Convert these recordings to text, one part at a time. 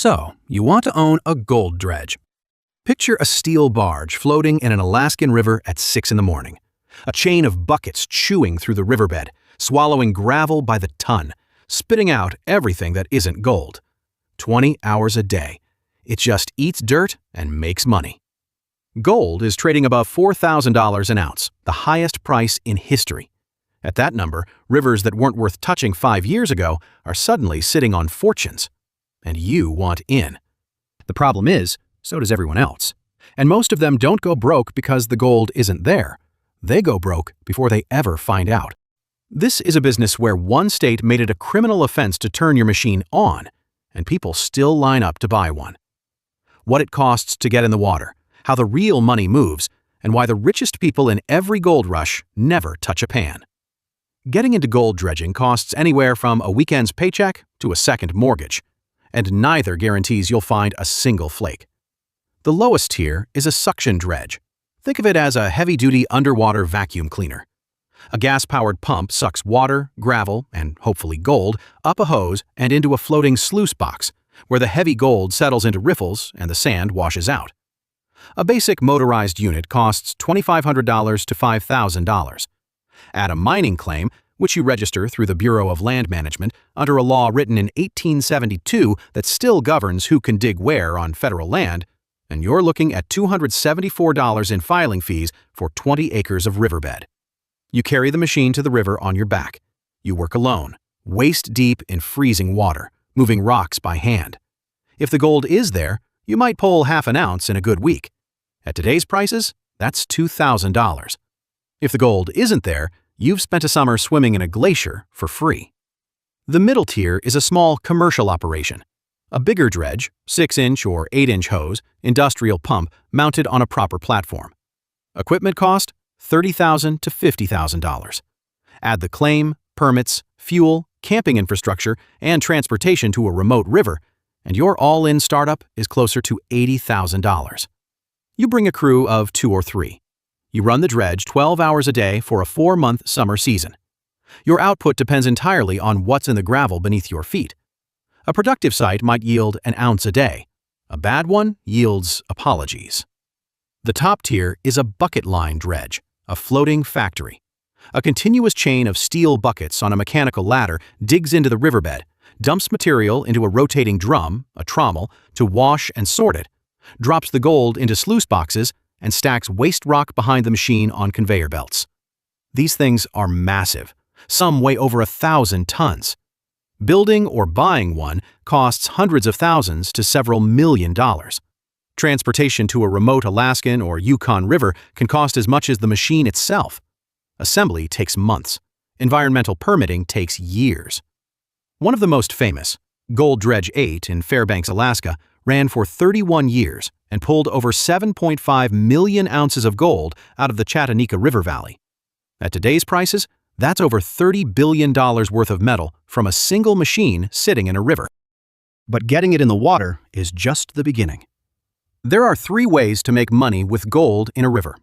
So, you want to own a gold dredge. Picture a steel barge floating in an Alaskan river at 6 in the morning. A chain of buckets chewing through the riverbed, swallowing gravel by the ton, spitting out everything that isn't gold. 20 hours a day. It just eats dirt and makes money. Gold is trading above $4,000 an ounce, the highest price in history. At that number, rivers that weren't worth touching 5 years ago are suddenly sitting on fortunes. And you want in. The problem is, so does everyone else. And most of them don't go broke because the gold isn't there. They go broke before they ever find out. This is a business where one state made it a criminal offense to turn your machine on, and people still line up to buy one. What it costs to get in the water, how the real money moves, and why the richest people in every gold rush never touch a pan. Getting into gold dredging costs anywhere from a weekend's paycheck to a second mortgage, and neither guarantees you'll find a single flake. The lowest tier is a suction dredge. Think of it as a heavy-duty underwater vacuum cleaner. A gas-powered pump sucks water, gravel, and hopefully gold up a hose and into a floating sluice box, where the heavy gold settles into riffles and the sand washes out. A basic motorized unit costs $2,500 to $5,000. Add a mining claim, which you register through the Bureau of Land Management under a law written in 1872 that still governs who can dig where on federal land, and you're looking at $274 in filing fees for 20 acres of riverbed. You carry the machine to the river on your back. You work alone, waist-deep in freezing water, moving rocks by hand. If the gold is there, you might pull half an ounce in a good week. At today's prices, that's $2,000. If the gold isn't there, you've spent a summer swimming in a glacier for free. The middle tier is a small commercial operation. A bigger dredge, 6-inch or 8-inch hose, industrial pump mounted on a proper platform. Equipment cost $30,000 to $50,000. Add the claim, permits, fuel, camping infrastructure, and transportation to a remote river, and your all-in startup is closer to $80,000. You bring a crew of 2 or 3. You run the dredge 12 hours a day for a 4-month summer season. Your output depends entirely on what's in the gravel beneath your feet. A productive site might yield an ounce a day. A bad one yields apologies. The top tier is a bucket line dredge, a floating factory. A continuous chain of steel buckets on a mechanical ladder digs into the riverbed, dumps material into a rotating drum, a trommel, to wash and sort it, drops the gold into sluice boxes, and stacks waste rock behind the machine on conveyor belts. These things are massive. Some weigh over 1,000 tons. Building or buying one costs hundreds of thousands to several $1,000,000. Transportation to a remote Alaskan or Yukon river can cost as much as the machine itself. Assembly takes months. Environmental permitting takes years. One of the most famous, Gold Dredge 8 in Fairbanks, Alaska, ran for 31 years and pulled over 7.5 million ounces of gold out of the Chattanooga River Valley. At today's prices, that's over $30 billion worth of metal from a single machine sitting in a river. But getting it in the water is just the beginning. There are 3 ways to make money with gold in a river: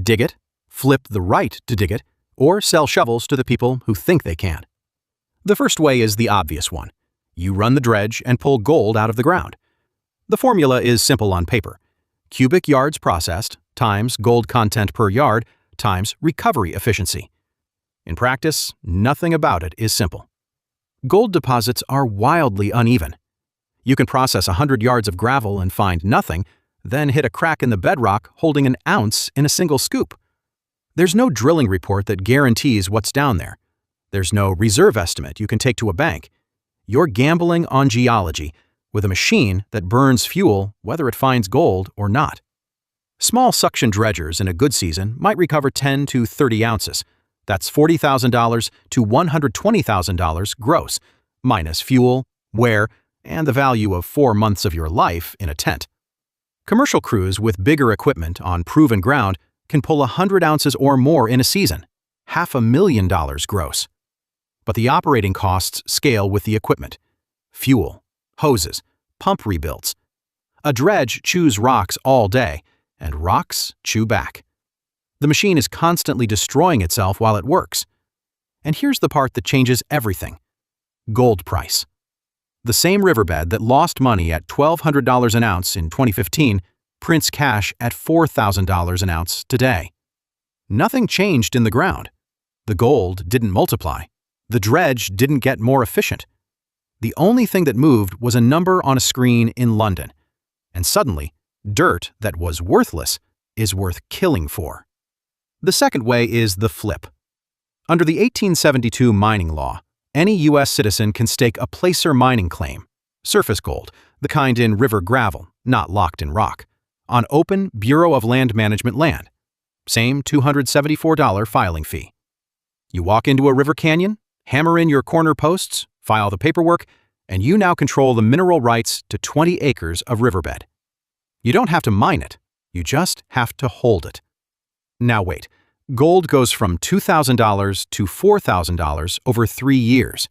dig it, flip the right to dig it, or sell shovels to the people who think they can. The first way is the obvious one. You run the dredge and pull gold out of the ground. The formula is simple on paper. Cubic yards processed times gold content per yard times recovery efficiency. In practice, nothing about it is simple. Gold deposits are wildly uneven. You can process 100 yards of gravel and find nothing, then hit a crack in the bedrock holding an ounce in a single scoop. There's no drilling report that guarantees what's down there. There's no reserve estimate you can take to a bank. You're gambling on geology with a machine that burns fuel whether it finds gold or not. Small suction dredgers in a good season might recover 10 to 30 ounces. That's $40,000 to $120,000 gross, minus fuel, wear, and the value of 4 months of your life in a tent. Commercial crews with bigger equipment on proven ground can pull 100 ounces or more in a season, $500,000 gross. But the operating costs scale with the equipment: fuel, hoses, pump rebuilds. A dredge chews rocks all day, and rocks chew back. The machine is constantly destroying itself while it works. And here's the part that changes everything: gold price. The same riverbed that lost money at $1,200 an ounce in 2015 prints cash at $4,000 an ounce today. Nothing changed in the ground. The gold didn't multiply. The dredge didn't get more efficient. The only thing that moved was a number on a screen in London. And suddenly, dirt that was worthless is worth killing for. The second way is the flip. Under the 1872 mining law, any U.S. citizen can stake a placer mining claim, surface gold, the kind in river gravel, not locked in rock, on open Bureau of Land Management land. Same $274 filing fee. You walk into a river canyon, hammer in your corner posts, file the paperwork, and you now control the mineral rights to 20 acres of riverbed. You don't have to mine it, you just have to hold it. Now wait, gold goes from $2,000 to $4,000 over 3 years.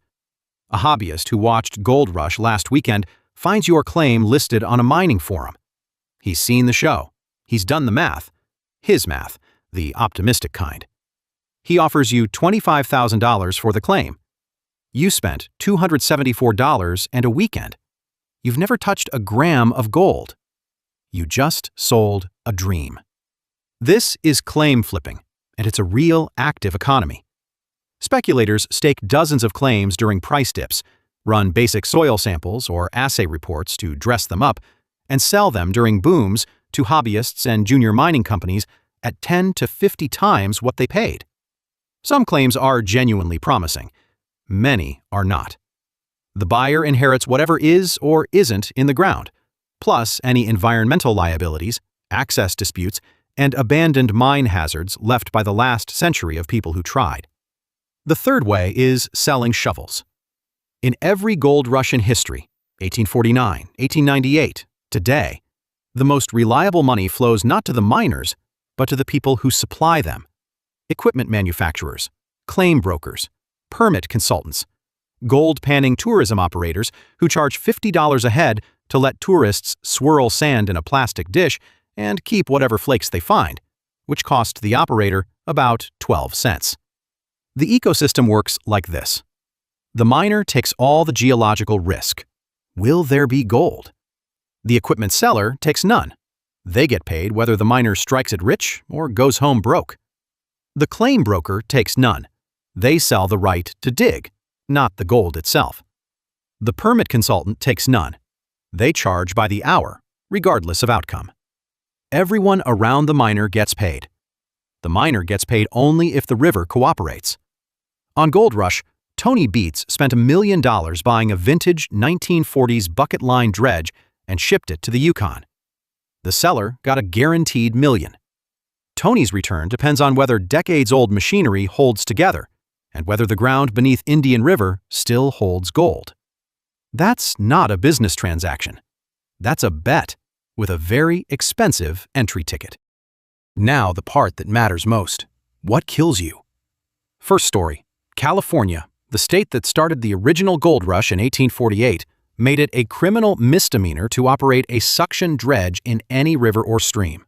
A hobbyist who watched Gold Rush last weekend finds your claim listed on a mining forum. He's seen the show. He's done the math. His math, the optimistic kind. He offers you $25,000 for the claim. You spent $274 and a weekend. You've never touched a gram of gold. You just sold a dream. This is claim flipping, and it's a real active economy. Speculators stake dozens of claims during price dips, run basic soil samples or assay reports to dress them up, and sell them during booms to hobbyists and junior mining companies at 10 to 50 times what they paid. Some claims are genuinely promising. Many are not. The buyer inherits whatever is or isn't in the ground, plus any environmental liabilities, access disputes, and abandoned mine hazards left by the last century of people who tried. The third way is selling shovels. In every gold rush in history, 1849, 1898, today, the most reliable money flows not to the miners, but to the people who supply them. Equipment manufacturers, claim brokers, permit consultants, gold panning tourism operators who charge $50 a head to let tourists swirl sand in a plastic dish and keep whatever flakes they find, which cost the operator about 12 cents. The ecosystem works like this. The miner takes all the geological risk. Will there be gold? The equipment seller takes none. They get paid whether the miner strikes it rich or goes home broke. The claim broker takes none. They sell the right to dig, not the gold itself. The permit consultant takes none. They charge by the hour, regardless of outcome. Everyone around the miner gets paid. The miner gets paid only if the river cooperates. On Gold Rush, Tony Beets spent $1 million buying a vintage 1940s bucket line dredge and shipped it to the Yukon. The seller got a guaranteed $1 million. Tony's return depends on whether decades-old machinery holds together and whether the ground beneath Indian River still holds gold. That's not a business transaction. That's a bet with a very expensive entry ticket. Now the part that matters most. What kills you? First story. California, the state that started the original gold rush in 1848, made it a criminal misdemeanor to operate a suction dredge in any river or stream.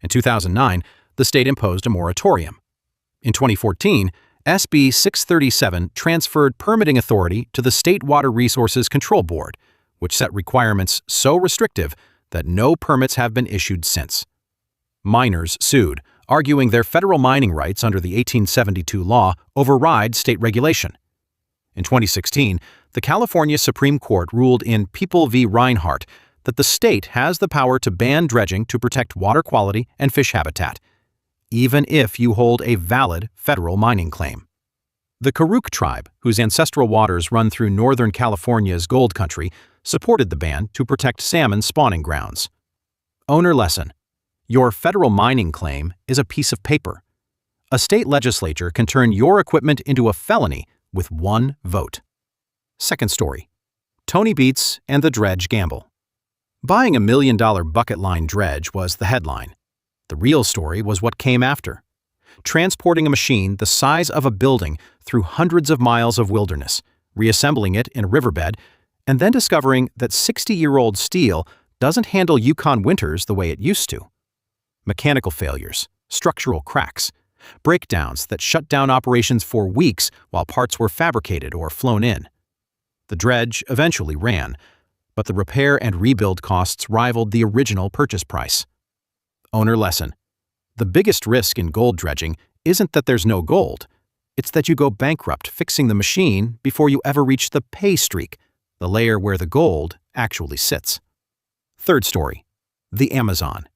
In 2009, the state imposed a moratorium. In 2014, SB 637 transferred permitting authority to the State Water Resources Control Board, which set requirements so restrictive that no permits have been issued since. Miners sued, arguing their federal mining rights under the 1872 law override state regulation. In 2016, the California Supreme Court ruled in People v. Reinhart that the state has the power to ban dredging to protect water quality and fish habitat, even if you hold a valid federal mining claim. The Karuk tribe, whose ancestral waters run through northern California's gold country, supported the ban to protect salmon spawning grounds. Owner lesson. Your federal mining claim is a piece of paper. A state legislature can turn your equipment into a felony with one vote. Second story. Tony Beets and the dredge gamble. Buying $1 million bucket line dredge was the headline. The real story was what came after. Transporting a machine the size of a building through hundreds of miles of wilderness, reassembling it in a riverbed, and then discovering that 60-year-old steel doesn't handle Yukon winters the way it used to. Mechanical failures, structural cracks, breakdowns that shut down operations for weeks while parts were fabricated or flown in. The dredge eventually ran, but the repair and rebuild costs rivaled the original purchase price. Owner lesson: the biggest risk in gold dredging isn't that there's no gold. It's that you go bankrupt fixing the machine before you ever reach the pay streak, the layer where the gold actually sits. Third story: the Amazon.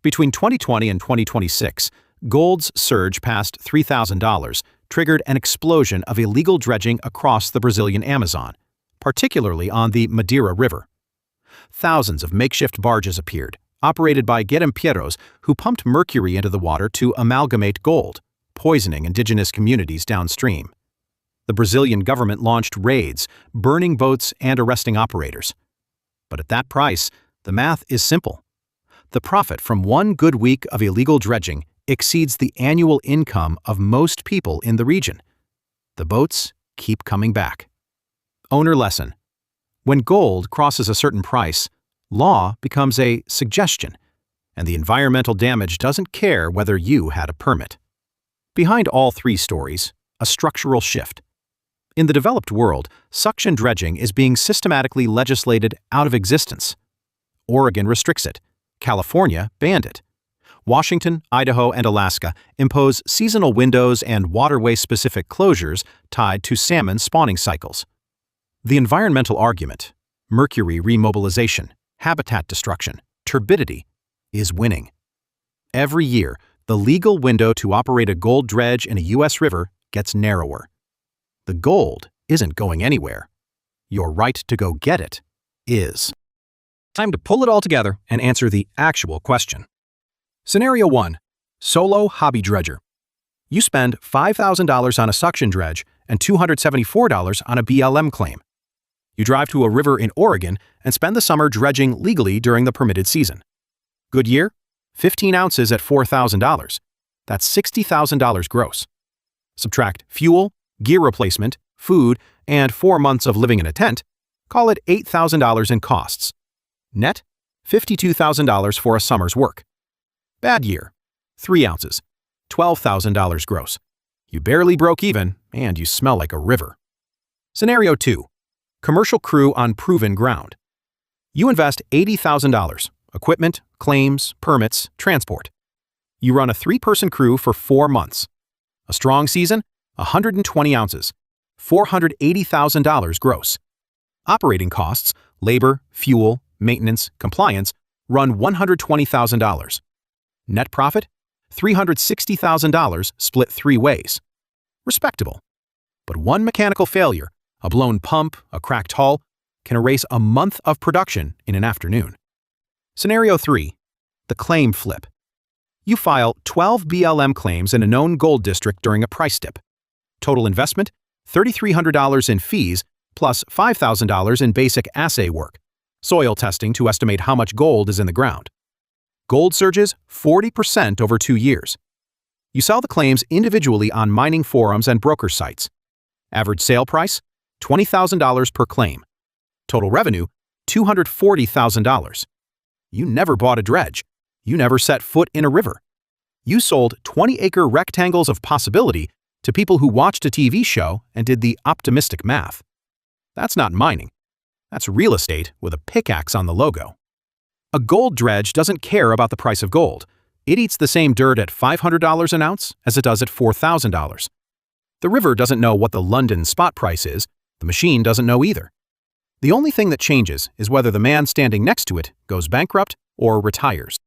Between 2020 and 2026, gold's surge past $3,000 triggered an explosion of illegal dredging across the Brazilian Amazon, particularly on the Madeira River. Thousands of makeshift barges appeared, operated by garimpeiros who pumped mercury into the water to amalgamate gold, poisoning indigenous communities downstream. The Brazilian government launched raids, burning boats and arresting operators. But at that price, the math is simple. The profit from one good week of illegal dredging exceeds the annual income of most people in the region. The boats keep coming back. Owner lesson: when gold crosses a certain price, law becomes a suggestion, and the environmental damage doesn't care whether you had a permit. Behind all three stories, a structural shift. In the developed world, suction dredging is being systematically legislated out of existence. Oregon restricts it. California banned it. Washington, Idaho, and Alaska impose seasonal windows and waterway-specific closures tied to salmon spawning cycles. The environmental argument, mercury remobilization, habitat destruction, turbidity, is winning. Every year, the legal window to operate a gold dredge in a U.S. river gets narrower. The gold isn't going anywhere. Your right to go get it is. Time to pull it all together and answer the actual question. Scenario 1. Solo hobby dredger. You spend $5,000 on a suction dredge and $274 on a BLM claim. You drive to a river in Oregon and spend the summer dredging legally during the permitted season. Good year? 15 ounces at $4,000. That's $60,000 gross. Subtract fuel, gear replacement, food, and 4 months of living in a tent. Call it $8,000 in costs. Net, $52,000 for a summer's work. Bad year: 3 ounces, $12,000 gross. You barely broke even, and you smell like a river. Scenario 2. Commercial crew on proven ground. You invest $80,000, equipment, claims, permits, transport. You run a 3-person crew for 4 months. A strong season: 120 ounces, $480,000 gross. Operating costs, labor, fuel, maintenance, compliance, run $120,000. Net profit: $360,000 split 3 ways. Respectable. But one mechanical failure, a blown pump, a cracked hull, can erase a month of production in an afternoon. Scenario 3. The claim flip. You file 12 BLM claims in a known gold district during a price dip. Total investment: $3,300 in fees plus $5,000 in basic assay work, soil testing to estimate how much gold is in the ground. Gold surges 40% over 2 years. You sell the claims individually on mining forums and broker sites. Average sale price: $20,000 per claim. Total revenue: $240,000. You never bought a dredge. You never set foot in a river. You sold 20-acre rectangles of possibility to people who watched a TV show and did the optimistic math. That's not mining. That's real estate with a pickaxe on the logo. A gold dredge doesn't care about the price of gold. It eats the same dirt at $500 an ounce as it does at $4,000. The river doesn't know what the London spot price is. The machine doesn't know either. The only thing that changes is whether the man standing next to it goes bankrupt or retires.